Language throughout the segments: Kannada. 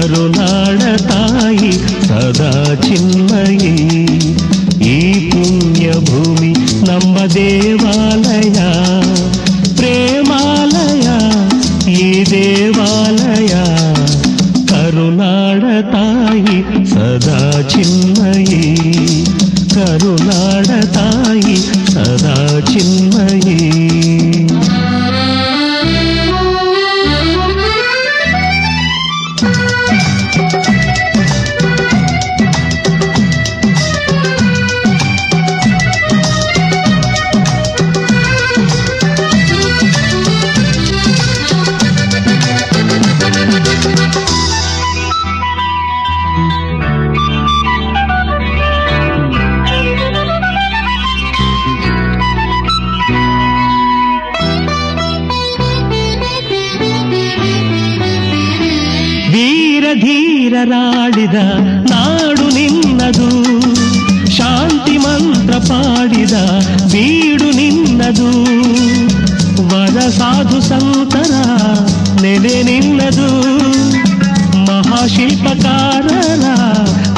ಕರುನಾಡ ತಾಯಿ ಸದಾ ಚಿನ್ಮಯಿ. ಈ ಪುಣ್ಯ ಭೂಮಿ ನಮ್ಮ ದೇವಾಲಯ, ಪ್ರೇಮಾಲಯ ಈ ದೇವಾಲಯ. ಕರುನಾಡ ತಾಯಿ ಸದಾ ಚಿನ್ಮಯಿ, ಕರುನಾಡ ತಾಯಿ ಸದಾ ಚಿನ್ಮಯಿ. ಧೀರರಾಡಿದ ನಾಡು ನಿನ್ನದು, ಶಾಂತಿ ಮಂತ್ರ ಪಾಡಿದ ಬೀಡು ನಿನ್ನದು. ವರ ಸಾಧು ಸಂತರ ನೆಲೆ ನಿನ್ನದು, ಮಹಾಶಿಲ್ಪಕಾರರ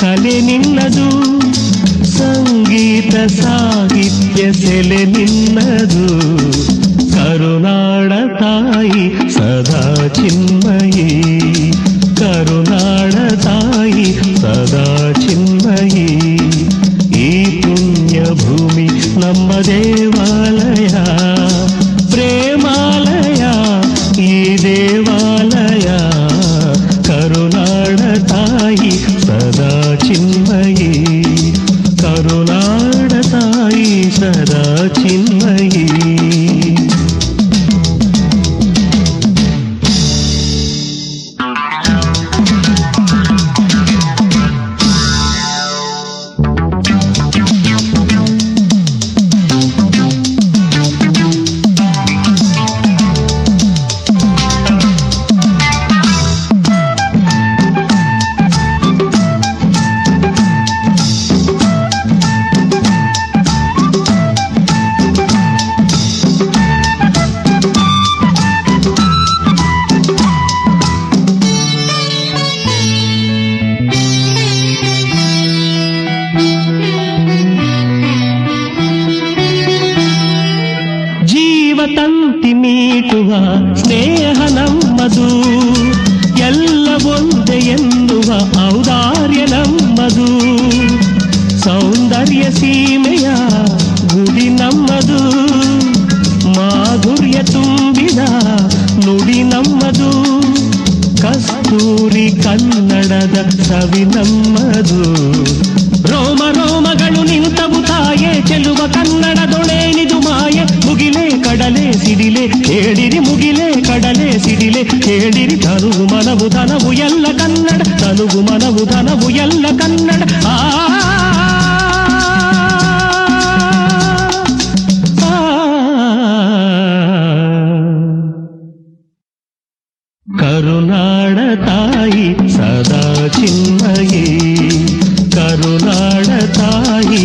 ಕಲೆ ನಿನ್ನದು. ಸಂಗೀತ ಸಾಹಿತ್ಯ ಸೆಲೆ ನಿನ್ನದು. ಕರುನಾಡ ತಾಯಿ ಸದಾ ಚಿನ್ಮಯಿ, ಕರುನಾಡ ತಾಯಿ ಸದಾ ಚಿನ್ಮಯಿ. ಈ ಪುಣ್ಯ ಭೂಮಿ ನಮ್ಮ ದೇವಾಲಯ, ಪ್ರೇಮಾಲಯ ಈ ದೇವಾಲಯ. ಕರುನಾಡ ತಾಯಿ ಸದಾ ಚಿನ್ಮಯಿ, ಕರುನಾಡ ತಾಯಿ ಸದಾ ಚಿನ್ಮಯಿ. ತಂತಿ ಮೀಟುವ ಸ್ನೇಹ ನಮ್ಮದು, ಎಲ್ಲ ಒಂದೇ ಎನ್ನುವ ಔದಾರ್ಯ ನಮ್ಮದು. ಸೌಂದರ್ಯ ಸೀಮೆಯ ಗುಡಿ ನಮ್ಮದು, ಮಾಧುರ್ಯ ತುಂಬಿದ ನುಡಿ ನಮ್ಮದು. ಕಸ್ತೂರಿ ಕನ್ನಡದ ಸವಿ ನಮ್ಮದು. ರೋಮ ರೋಮಗಳು ನಿಂತವು ತಾಯೆ, ಚೆಲುವ ಕನ್ನಡದೊಳೇನಿದು ಮಾಯೆ. ಮುಗಿಲೆ ಕಡಲೆ ಸಿಡಿಲೆ ಕೇಳಿರಿ, ಮುಗಿಲೆ ಕಡಲೆ ಸಿಡಿಲೆ ಕೇಳಿರಿ. ತನುವು ಮನವು ಧನವು ಎಲ್ಲ ಕನ್ನಡ, ತನುವು ಮನವು ಧನವು ಎಲ್ಲ ಕನ್ನಡ. ಕರುನಾಡ ತಾಯಿ ಸದಾ ಚಿನ್ಮಯಿ, ಕರುನಾಡ ತಾಯಿ